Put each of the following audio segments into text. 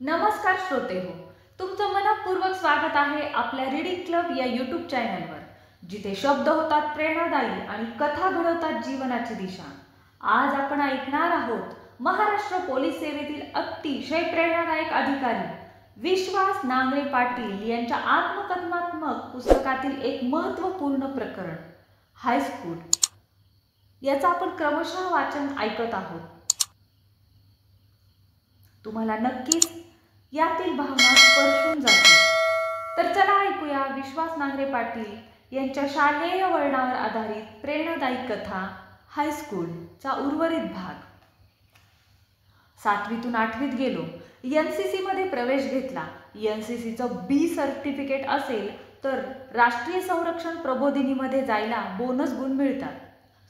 नमस्कार श्रोते हो, तुमचं मनपूर्वक स्वागत आहे आपल्या रीडिंग क्लब या यूट्यूब चॅनलवर, जिथे शब्द होतात प्रेरणादायी आणि कथा घडवतात जीवनाची दिशा. आज आपण ऐकणार आहोत महाराष्ट्र पोलीस सेवेतील अतिशय प्रेरणादायक अधिकारी विश्वास नांगरे पाटील यांच्या आत्मकथनात्मक पुस्तकातील एक महत्त्वपूर्ण प्रकरण हायस्कूल. याचं आपण क्रमशः वाचन ऐकत आहोत. तुम्हाला नक्कीच यातील भावना स्पर्शून जातील. तर चला ऐकूया विश्वास नांगरे पाटील यांच्या शालेय वळणावर आधारित प्रेरणादायी कथा हायस्कूलचा उर्वरित भाग. 7वीतून 8वीत गेलो. NCC मध्ये प्रवेश घेतला. NCCचं B सर्टिफिकेट असेल तर राष्ट्रीय संरक्षण प्रबोधिनीमध्ये जायला बोनस गुण मिळतात,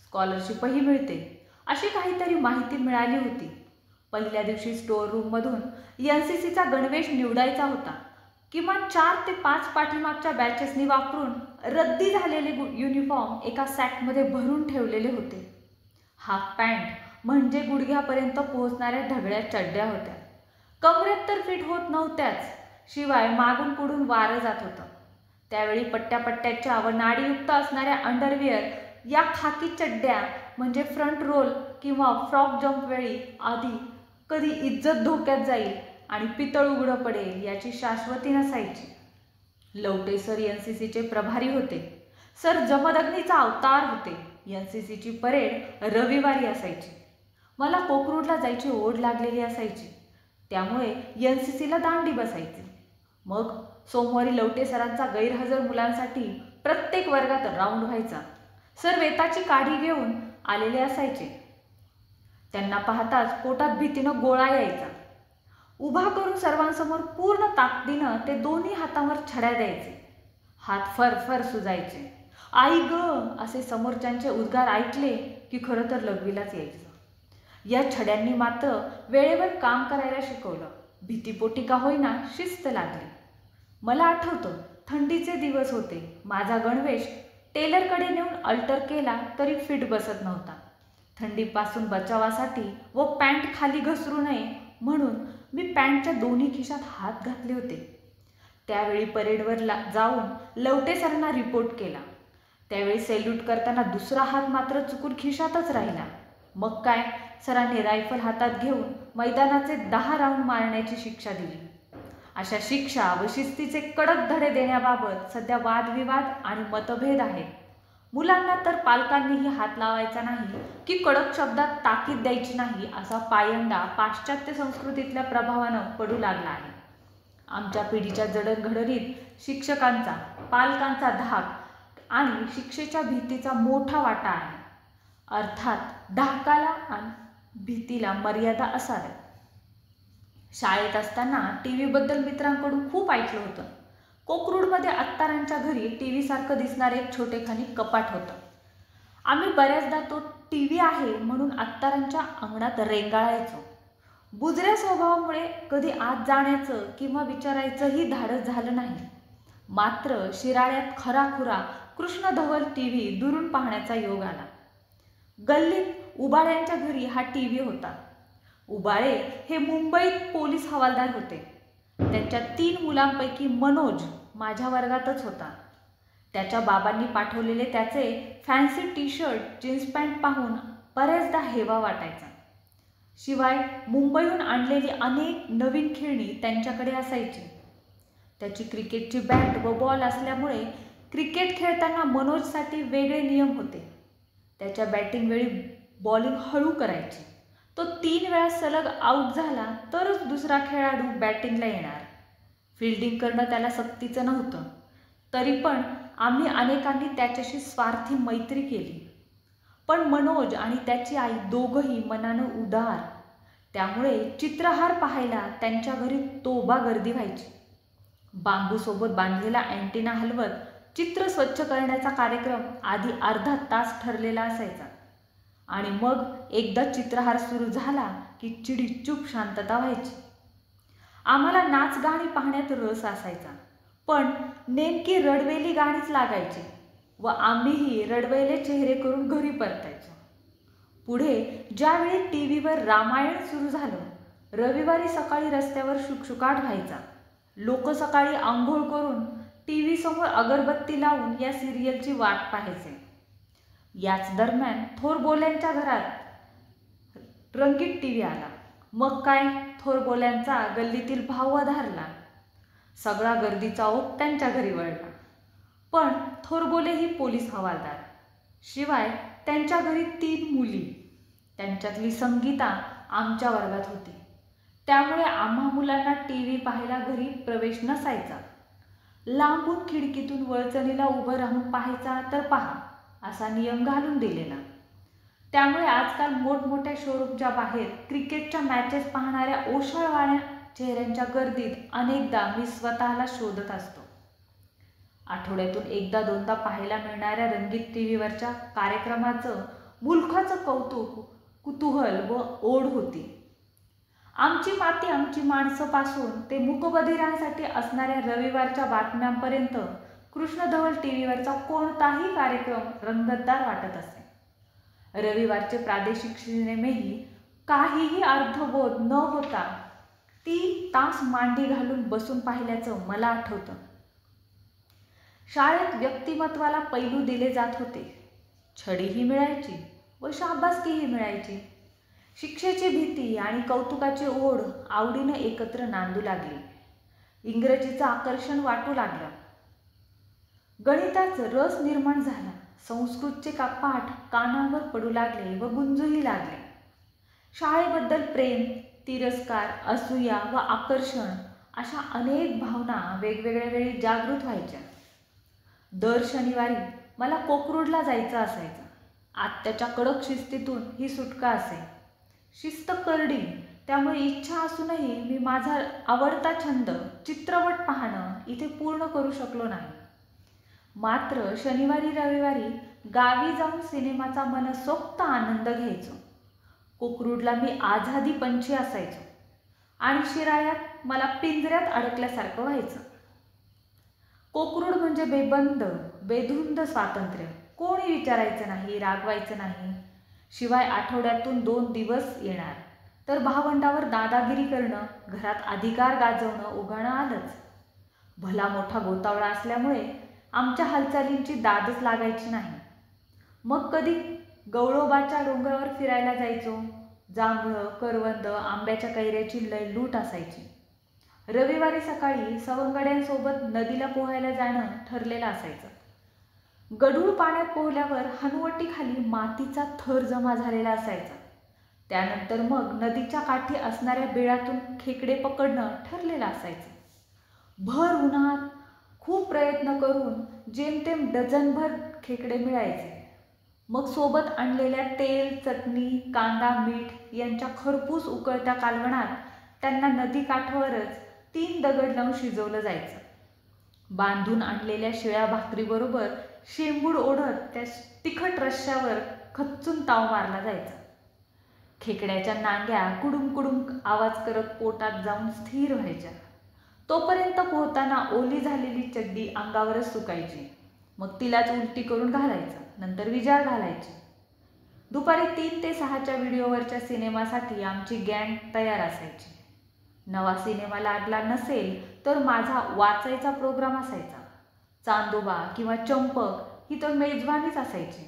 स्कॉलरशिपही मिळते, अशी काहीतरी माहिती मिळाली होती. पहिल्या दिवशी स्टोअर रूममधून NCCचा गणवेश निवडायचा होता. किमान 4 ते 5 पाठीमागच्या बॅचेसनी वापरून रद्दी झालेले युनिफॉर्म एका सॅकमध्ये भरून ठेवलेले होते. हाफ पॅन्ट म्हणजे गुडघ्यापर्यंत पोहोचणाऱ्या ढगळ्या चड्ड्या होत्या. कमरेत तर फिट होत नव्हत्याच, शिवाय मागून पुढून वारं जात होतं. त्यावेळी पट्ट्यापट्ट्याच्या व नाडीयुक्त असणाऱ्या अंडरवेअर या खाकी चड्ड्या म्हणजे फ्रंट रोल किंवा फ्रॉक जम्प वेळी आधी कधी इज्जत धोक्यात जाईल आणि पितळ उघडं पडेल याची शाश्वती नसायची. लवटे सर NCCचे प्रभारी होते. सर जमदग्नीचा अवतार होते. NCCची परेड रविवारी असायची. मला कोकरूडला जायची ओढ लागलेली असायची, त्यामुळे NCCला दांडी बसायची. मग सोमवारी लवटे सरांचा गैरहजर मुलांसाठी प्रत्येक वर्गात राऊंड व्हायचा. सर वेताची काठी घेऊन आलेले असायचे. त्यांना पाहताच पोटात भीतीनं गोळा यायचा. उभा करून सर्वांसमोर पूर्ण ताकदीनं ते दोन्ही हातावर छड्या द्यायचे. हात फरफर सुजायचे. आई ग असे समोरच्यांचे उद्गार ऐकले की खरं तर लघवीलाच यायचं. या छड्यांनी मात्र वेळेवर काम करायला शिकवलं. भीतीपोटी का होईना शिस्त लागली. मला आठवतं, थंडीचे दिवस होते. माझा गणवेश टेलरकडे नेऊन अल्टर केला तरी फिट बसत नव्हता. थंडीपासून बचावासाठी व पॅन्ट खाली घसरू नये म्हणून मी पॅन्टच्या दोन्ही खिशात हात घातले होते. त्यावेळी परेडवर जाऊन लवटे सरांना रिपोर्ट केला. त्यावेळी सॅल्यूट करताना दुसरा हात मात्र चुकून खिशातच राहिला. मग काय, सरांनी रायफल हातात घेऊन मैदानाचे 10 राऊंड मारण्याची शिक्षा दिली. अशा शिक्षा व शिस्तीचे कडक धडे देण्याबाबत सध्या वादविवाद आणि मतभेद आहेत. मुलांना तर पालकांनीही हात लावायचा नाही की कडक शब्दात ताकीद द्यायची नाही असा पायंडा पाश्चात्य संस्कृतीतल्या प्रभावानं पडू लागला आहे. आमच्या पिढीच्या जडणघडणीत शिक्षकांचा, पालकांचा धाक आणि शिक्षेच्या भीतीचा मोठा वाटा आहे. अर्थात धाकाला आणि भीतीला मर्यादा असाव्या. शाळेत असताना TV बद्दल मित्रांकडून खूप ऐकलं होतं. कोकरूडमध्ये अत्तारांच्या घरी TV सारखं दिसणारे एक छोटेखानी कपाट होतं. आम्ही बऱ्याचदा तो TV आहे म्हणून अत्तारांच्या अंगणात रेंगाळायचो. बुजऱ्या स्वभावामुळे कधी आत जाण्याचं किंवा विचारायचंही धाडस झालं नाही. मात्र शिराळ्यात खराखुरा कृष्णधवल TV दुरून पाहण्याचा योग आला. गल्लीत उबाळ्यांच्या घरी हा TV होता. उबाळे हे मुंबईत पोलीस हवालदार होते. त्यांच्या 3 मुलांपैकी मनोज माझ्या वर्गातच होता. त्याच्या बाबांनी पाठवलेले त्याचे फॅन्सी टी-शर्ट, जीन्स पॅन्ट पाहून बऱ्याचदा हेवा वाटायचा. शिवाय मुंबईहून आणलेली अनेक नवीन खेळणी त्यांच्याकडे असायची. त्याची क्रिकेटची बॅट व बॉल असल्यामुळे क्रिकेट खेळताना मनोजसाठी वेगळे नियम होते. त्याच्या बॅटिंग वेळी बॉलिंग हळू करायची. तो 3 वेळा सलग आऊट झाला तरच दुसरा खेळाडू बॅटिंगला येणार. फिल्डिंग करणं त्याला सक्तीचं नव्हतं. तरी पण आम्ही अनेकांनी त्याच्याशी स्वार्थी मैत्री केली. पण मनोज आणि त्याची आई दोघंही मनानं उदार, त्यामुळे चित्रहार पाहायला त्यांच्या घरी तोबा गर्दी व्हायची. बांबूसोबत बांधलेला अँटिना हलवत चित्र स्वच्छ करण्याचा कार्यक्रम आधी अर्धा तास ठरलेला असायचा आणि मग एकदा चित्रहार सुरू झाला की चिडीचूप शांतता व्हायची. आम्हाला नाच गाणी पाहण्यात रस असायचा, पण नेमकी रडवेली गाणीच लागायची व आम्हीही रडवेले चेहरे करून घरी परतायचो. पुढे ज्यावेळी TV वर रामायण सुरू झालं रविवारी सकाळी रस्त्यावर शुकशुकाट व्हायचा. लोक सकाळी आंघोळ करून टीव्ही समोर अगरबत्ती लावून या सिरियलची वाट पाहायचे. याच दरम्यान थोरबोल्यांच्या घरात रंगीत टीव्ही आला. मग काय, थोरबोल्यांचा गल्लीतील भाव वधारला. सगळा गर्दीचा ओघ त्यांच्या घरी वळला. पण थोरबोलेही पोलीस हवालदार. शिवाय त्यांच्या घरी 3 मुली, त्यांच्यातली संगीता आमच्या वर्गात होती. त्यामुळे आम्हा मुलांना टीव्ही पाहायला घरी प्रवेश नसायचा. लांबून खिडकीतून वळचणीला उभं राहून पाहायचा तर पहा असा नियम घालून दिलेला. त्यामुळे आजकाल मोठमोठ्या शोरूमच्या बाहेर क्रिकेटच्या मॅचेस पाहणाऱ्या ओशाळवाण्या चेहऱ्यांच्या गर्दीत अनेकदा मी स्वतःला शोधत असतो. आठवड्यातून एकदा दोनदा पाहायला मिळणाऱ्या रंगीत टीव्हीवरच्या कार्यक्रमाचं मुलखाचं कौतुक, कुतूहल व ओढ होती. आमची माती आमची माणसं पासून ते मूकबधिरांसाठी असणाऱ्या रविवारच्या बातम्यांपर्यंत कृष्णधवल टीव्हीवरचा कोणताही कार्यक्रम रंगतदार वाटत असे. रविवारचे प्रादेशिक सिनेमेही काहीही अर्थबोध न होता 3 तास मांडी घालून बसून पाहिल्याचं मला आठवतं. शाळेत व्यक्तिमत्वाला पैलू दिले जात होते. छडीही मिळायची व शाबासकीही मिळायची. शिक्षेची भीती आणि कौतुकाची ओढ आवडीनं एकत्र नांदू लागली. इंग्रजीचं आकर्षण वाटू लागलं. गणिताचा रस निर्माण झाला. संस्कृतचे पाठ कानावर पडू लागले व गुंजूही लागले. शाळेबद्दल प्रेम, तिरस्कार, असूया व आकर्षण अशा अनेक भावना वेगवेगळ्या वेळी जागृत व्हायच्या. दर शनिवारी मला कोकरूडला जायचं असायचं. आत्याच्या कडक शिस्तीतून ही सुटका असे. शिस्त करडी, त्यामुळे इच्छा असूनही मी माझा आवडता छंद चित्रपट पाहणं इथे पूर्ण करू शकलो नाही. मात्र शनिवारी रविवारी गावी जाऊन सिनेमाचा मनसोक्त आनंद घ्यायचो. कोकरूडला मी आझादी पंछी असायचो आणि शिराळ्यात मला पिंजऱ्यात अडकल्यासारखं व्हायचं. कोकरूड म्हणजे बेबंद, बेधुंद स्वातंत्र्य. कोणी विचारायचं नाही, रागवायचं नाही. शिवाय आठवड्यातून 2 दिवस येणार तर भावंडावर दादागिरी करणं, घरात अधिकार गाजवणं उगाणं आलंच. भला मोठा गोतावळा असल्यामुळे आमच्या हालचालींची दादच लागायची नाही. मग कधी गवळोबाच्या डोंगरावर फिरायला जायचो. जांभळं, करवंद, आंब्याच्या कैऱ्याची लय लूट असायची. रविवारी सकाळी सवंगड्यांसोबत नदीला पोहायला जाणं ठरलेलं असायचं. गढूळ पाण्यात पोहल्यावर हनुवटीखाली मातीचा थर जमा झालेला असायचा. त्यानंतर मग नदीच्या काठी असणाऱ्या बिळातून खेकडे पकडणं ठरलेलं असायचं. भर उन्हात खूप प्रयत्न करून जेमतेम डझनभर खेकडे मिळायचे. मग सोबत आणलेल्या तेल, चटणी, कांदा, मीठ यांच्या खरपूस उकळत्या कालवणात त्यांना नदी काठावरच 3 दगड लावून शिजवलं जायचं. बांधून आणलेल्या शिळ्या भाकरीबरोबर शेंबूड ओढत त्या तिखट रश्श्यावर खच्चून ताव मारला जायचा. खेकड्याच्या नांग्या कुडुम कुडुम आवाज करत पोटात जाऊन स्थिर व्हायच्या. तोपर्यंत पोहताना ओली झालेली चड्डी अंगावरच सुकायची. मग तिलाच उलटी करून घालायचं, नंतर विजार घालायची. दुपारी 3 ते 6च्या व्हिडिओवरच्या सिनेमासाठी आमची गँग तयार असायची. नवा सिनेमा लागला नसेल तर माझा वाचायचा प्रोग्राम असायचा. चांदोबा किंवा चंपक ही तर मेजवानीच असायची.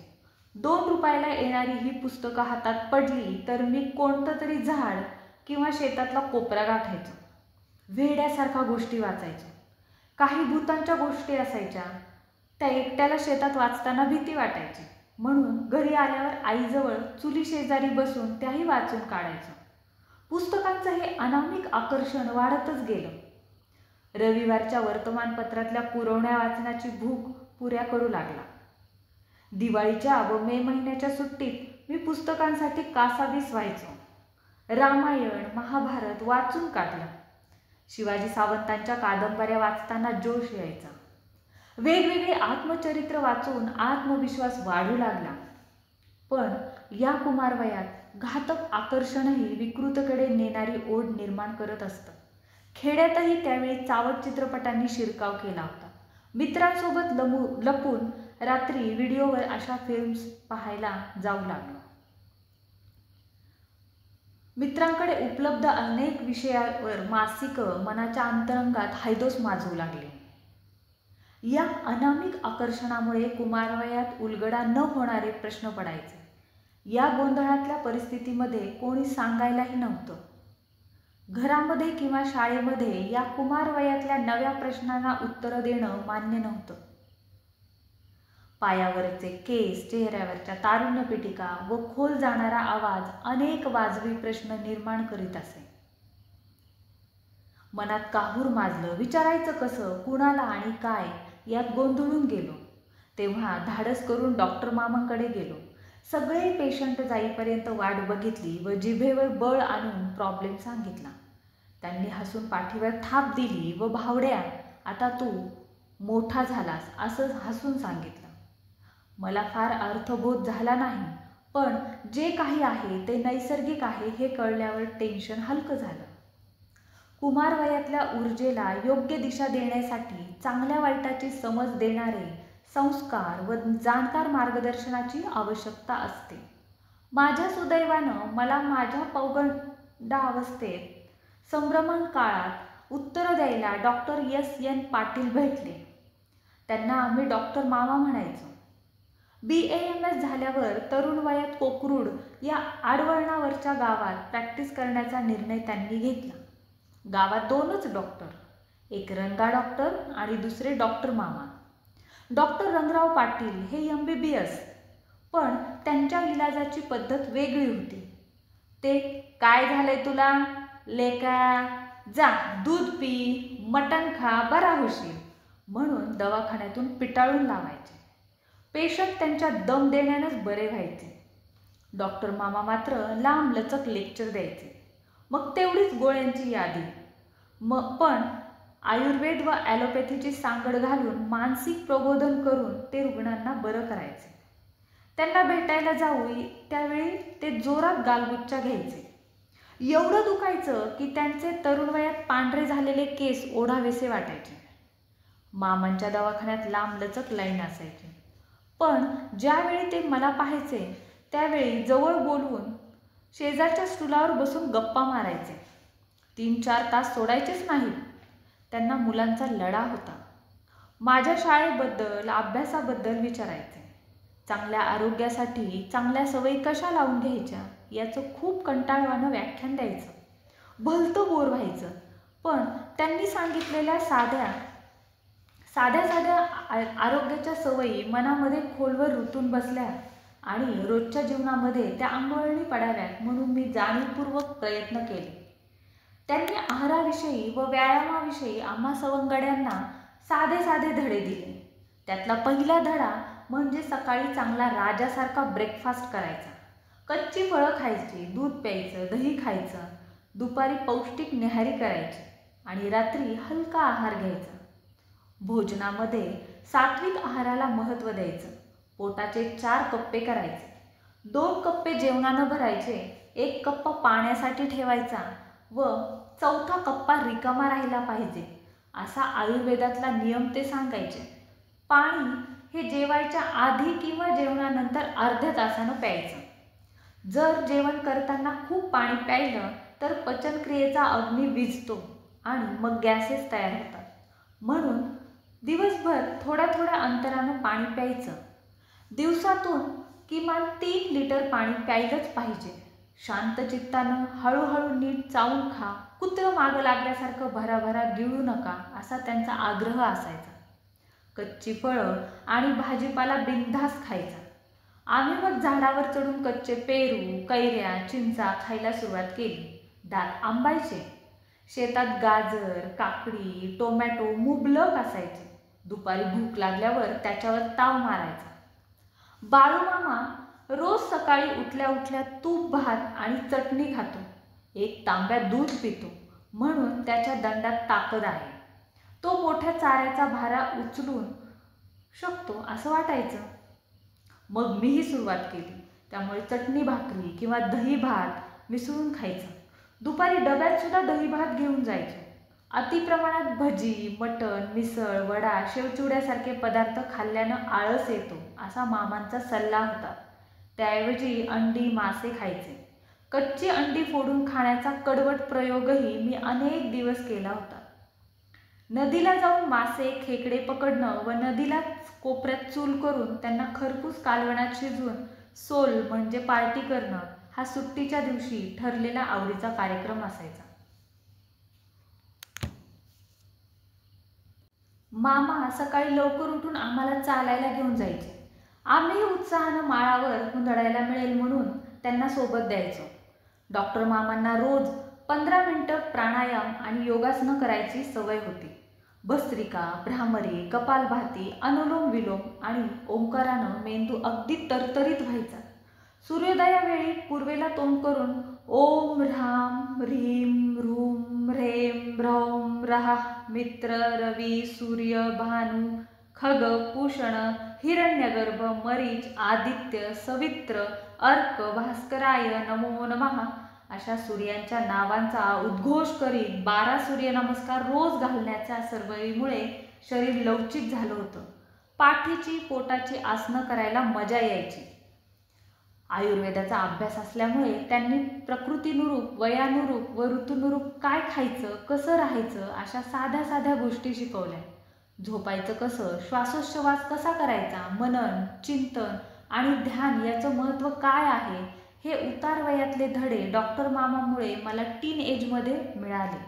2 रुपयाला येणारी ही पुस्तकं हातात पडली तर मी कोणतं तरी झाड किंवा शेतातला कोपरा गाठायचो. वेड्यासारखा गोष्टी वाचायचो. काही भूतांच्या गोष्टी असायच्या. त्या एकट्याला शेतात वाचताना भीती वाटायची. म्हणून घरी आल्यावर आईजवळ चुली शेजारी बसून त्याही वाचून काढायचो. पुस्तकांचं हे अनामिक आकर्षण वाढतच गेलं. रविवारच्या वर्तमानपत्रातल्या पुरवण्या वाचनाची भूक पुऱ्या करू लागला. दिवाळीच्या व मे महिन्याच्या सुट्टीत मी पुस्तकांसाठी कासावीस व्हायचो. रामायण, महाभारत वाचून काढलं. शिवाजी सावंतांच्या कादंबऱ्या वाचताना जोश यायचा. वेगवेगळे आत्मचरित्र वाचून आत्मविश्वास वाढू लागला. पण या कुमारवयात घातक आकर्षणही विकृतकडे नेणारी ओढ निर्माण करत असतं. खेड्यातही त्यावेळी चावट चित्रपटांनी शिरकाव केला होता. मित्रांसोबत लपून रात्री व्हिडिओवर अशा फिल्म्स पाहायला जाऊ लागलो. मित्रांकडे उपलब्ध अनेक विषयावर मासिकं मनाच्या अंतरंगात हैदोस माजवू लागली. या अनामिक आकर्षणामुळे कुमारवयात उलगडा न होणारे प्रश्न पडायचे. या गोंधळातल्या परिस्थितीमध्ये कोणी सांगायलाही नव्हतं. घरामध्ये किंवा शाळेमध्ये या कुमारवयातल्या नव्या प्रश्नांना उत्तरं देणं मान्य नव्हतं. पायावरचे केस, चेहऱ्यावरच्या तारुण्य पिटिका व खोल जाणारा आवाज अनेक वाजवी प्रश्न निर्माण करीत असे. मनात काहूर माजलं. विचारायचं कसं, कुणाला आणि काय यात गोंधळून गेलो. तेव्हा धाडस करून डॉक्टर मामांकडे गेलो. सगळे पेशंट जाईपर्यंत वाट बघितली व जिभेवर बळ आणून प्रॉब्लेम सांगितला. त्यांनी हसून पाठीवर थाप दिली व भावड्या, आता तू मोठा झालास असं हसून सांगितलं. मला फार अर्थबोध झाला नाही, पण जे काही आहे ते नैसर्गिक आहे हे कळल्यावर टेन्शन हलकं झालं. कुमारवयातल्या ऊर्जेला योग्य दिशा देण्यासाठी चांगल्या वाईटाची समज देणारे संस्कार व जाणकार मार्गदर्शनाची आवश्यकता असते. माझ्या सुदैवानं मला माझ्या पौगंडावस्थेत संभ्रमण काळात उत्तरं द्यायला डॉक्टर S.N. पाटील भेटले. त्यांना आम्ही डॉक्टर मामा म्हणायचो. BAMS झाल्यावर तरुण वयात कोकरूड या आडवळणावरच्या गावात प्रॅक्टिस करण्याचा निर्णय त्यांनी घेतला. गावात 2च डॉक्टर, एक रंगा डॉक्टर आणि दुसरे डॉक्टर मामा. डॉक्टर रंगराव पाटील हे MBBS, पण त्यांच्या इलाजाची पद्धत वेगळी होती. ते काय झालंय तुला लेका, जा दूध पी, मटण खा, बरा होशील म्हणून दवाखान्यातून पिटाळून लावायचे. पेशंट त्यांच्या दम देण्यानंच बरे व्हायचे. डॉक्टर मामा मात्र लांब लचक लेक्चर द्यायचे. मग तेवढीच गोळ्यांची यादी. पण आयुर्वेद व ॲलोपॅथीची सांगड घालून मानसिक प्रबोधन करून ते रुग्णांना बरं करायचे. त्यांना भेटायला जाऊ त्यावेळी ते जोरात गालबुच्च्या घ्यायचे. एवढं दुखायचं की त्यांचे तरुण वयात पांढरे झालेले केस ओढावेसे वाटायचे. मामांच्या दवाखान्यात लांब लचक लाईन असायची. पण ज्यावेळी ते मला पाहायचे त्यावेळी जवळ बोलवून शेजारच्या स्टुलावर बसून गप्पा मारायचे. 3-4 तास सोडायचेच नाहीत. त्यांना मुलांचा लढा होता. माझ्या शाळेबद्दल, अभ्यासाबद्दल विचारायचे. चांगल्या आरोग्यासाठी चांगल्या सवयी कशा लावून घ्यायच्या याचं खूप कंटाळवाणं व्याख्यान द्यायचं. भलतं बोर व्हायचं. पण त्यांनी सांगितलेल्या साध्या आरोग्याच्या सवयी मनामध्ये खोलवर रुतून बसल्या आणि रोजच्या जीवनामध्ये त्या अंगवळणी पडाव्यात म्हणून मी जाणीवपूर्वक प्रयत्न केले. त्यांनी आहाराविषयी व व्यायामाविषयी आम्हा सवंगड्यांना साधे धडे दिले. त्यातला पहिला धडा म्हणजे सकाळी चांगला राजासारखा ब्रेकफास्ट करायचा. कच्ची फळं खायची, दूध प्यायचं, दही खायचं, दुपारी पौष्टिक न्याहारी करायची आणि रात्री हलका आहार घ्यायचा. भोजनामध्ये सात्विक आहाराला महत्त्व द्यायचं. पोटाचे 4 कप्पे करायचे. 2 कप्पे जेवणानं भरायचे, 1 कप्पा पाण्यासाठी ठेवायचा व 4था कप्पा रिकामा राहिला पाहिजे असा आयुर्वेदातला नियम ते सांगायचे. पाणी हे जेवायच्या आधी किंवा जेवणानंतर अर्ध्या तासानं प्यायचं. जर जेवण करताना खूप पाणी प्यायलं तर पचनक्रियेचा अग्नी विझतो आणि मग गॅसेस तयार होतात. म्हणून दिवसभर थोड्या अंतरानं पाणी प्यायचं. दिवसातून किमान 3 लिटर पाणी प्यायलंच पाहिजे. शांत चित्तानं हळूहळू नीट चावून खा. कुत्रं मागं लागल्यासारखं भराभरा गिळू नका असा त्यांचा आग्रह असायचा. कच्ची फळं आणि भाजीपाला बिनधास्त खायचा. आम्ही मग झाडावर चढून कच्चे पेरू, कैऱ्या, चिंचा खायला सुरुवात केली. दात आंबायचे. शेतात गाजर, काकडी, टोमॅटो मुबलक असायचे. दुपारी भूक लागल्यावर त्याच्यावर ताव मारायचा. बाळूमामा रोज सकाळी उठल्या तूप भात आणि चटणी खातो. 1 तांब्या दूध पितो म्हणून त्याच्या दंडात ताकद आहे. तो मोठ्या चाऱ्याचा भारा उचलून शकतो असं वाटायचं. मग मीही सुरुवात केली. त्यामुळे चटणी भाकरी किंवा दही भात मिसळून खायचं. दुपारी डब्यात सुद्धा दही भात घेऊन जायचो. अतिप्रमाणात भजी, मटण, मिसळ, वडा, शेवचिवड्यासारखे पदार्थ खाल्ल्यानं आळस येतो असा मामांचा सल्ला होता. त्याऐवजी अंडी, मासे खायचे. कच्ची अंडी फोडून खाण्याचा कडवट प्रयोगही मी अनेक दिवस केला होता. नदीला जाऊन मासे खेकडे पकडणं व नदीला कोपऱ्यात चूल करून त्यांना खरपूस कालवणात शिजवून सोल म्हणजे पार्टी करणं हा सुट्टीच्या दिवशी ठरलेला आवडीचा कार्यक्रम असायचा. मामा सकाळी लवकर उठून आम्हाला चालायला घेऊन जायचे. आम्ही उत्साहानं माळावर हुंदडायला मिळेल म्हणून त्यांना सोबत द्यायचो. डॉक्टर मामांना रोज 15 मिनिटं प्राणायाम आणि योगासनं करायची सवय होती. भस्त्रिका, भ्रामरी, कपालभाती, अनुलोम विलोम आणि ओंकारानं मेंदू अगदी तरतरीत व्हायचा. सूर्योदयावेळी पूर्वेला तोंड करून ओम ह्राम ह्रीम ह्रूम ह्रेम ह्रौम रहा मित्र रवी सूर्य भानु खग पूषण हिरण्यगर्भ मरीच आदित्य सवित्र अर्क भास्कराय नमो नमः अशा सूर्यांच्या नावांचा उद्घोष करीत 12 सूर्यनमस्कार रोज घालण्याच्या सवयीमुळे शरीर लवचिक झालं होतं. पाठीची पोटाची आसनं करायला मजा यायची. आयुर्वेदाचा अभ्यास असल्यामुळे त्यांनी प्रकृतीनुरूप वयानुरूप व ऋतूनुरूप काय खायचं कसं राहायचं अशा साध्या साध्या गोष्टी शिकवल्या. झोपायचं कसं, श्वासोच्छवास कसा करायचा, मनन चिंतन आणि ध्यान याचं महत्त्व काय आहे हे उतार वयातले धडे डॉक्टर मामामुळे मला टीन एजमध्ये मिळाले.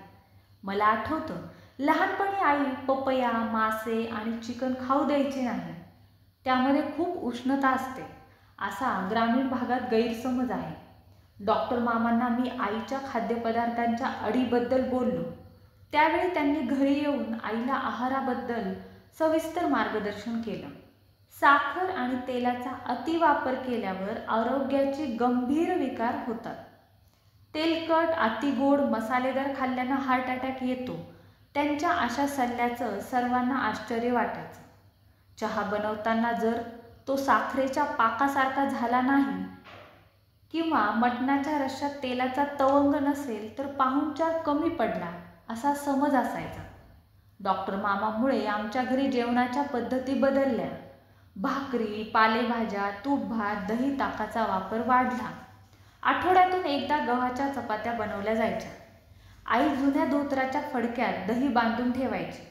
मला आठवतं लहानपणी आई पपया मासे आणि चिकन खाऊ द्यायचे नाही, त्यामध्ये खूप उष्णता असते असा ग्रामीण भागात गैरसमज आहे. डॉक्टर मामांना मी आईच्या खाद्यपदार्थांच्या अडीबद्दल बोललो. त्यावेळी त्यांनी घरी येऊन आईला आहाराबद्दल सविस्तर मार्गदर्शन केलं. साखर आणि तेलाचा अतिवापर केल्यावर आरोग्याचे गंभीर विकार होतात. तेलकट अतिगोड मसालेदार खाल्ल्यानं हार्ट अटॅक येतो. त्यांच्या अशा सल्ल्याचं सर्वांना आश्चर्य वाटायचं. चहा बनवताना जर तो साखरेच्या पाकासारखा झाला नाही किंवा मटणाच्या रश्श्यात तेलाचा तवंग नसेल तर पाहुणचार कमी पडला असा समज असायचा. डॉक्टर मामामुळे आमच्या घरी जेवणाच्या पद्धती बदलल्या. भाकरी पालेभाज्या तूप भात दही ताकाचा वापर वाढला. आठवड्यातून एकदा गव्हाच्या चपात्या बनवल्या जायच्या. आई जुन्या धोतराच्या फडक्यात दही बांधून ठेवायची.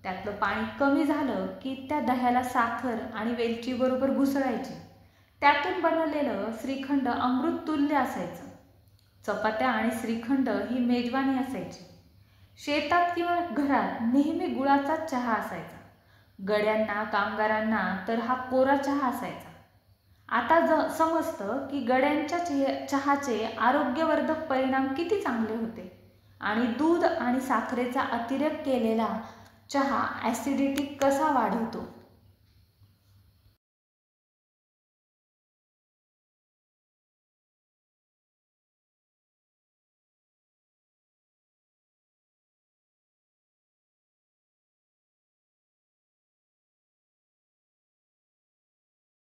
त्यातलं पाणी कमी झालं की त्या दह्याला साखर आणि वेलचीबरोबर घुसळायची. त्यातून बनवलेलं श्रीखंड अमृततुल्य असायचं. चपात्या आणि श्रीखंड ही मेजवानी असायची. शेतात किंवा घरात नेहमी गुळाचा चहा असायचा. गड्यांना कामगारांना तर हा कोरा चहा असायचा. आता समजतं की गड्यांच्या चहाचे आरोग्यवर्धक परिणाम किती चांगले होते आणि दूध आणि साखरेचा अतिरेक केलेला चहा ॲसिडिटी कसा वाढवतो.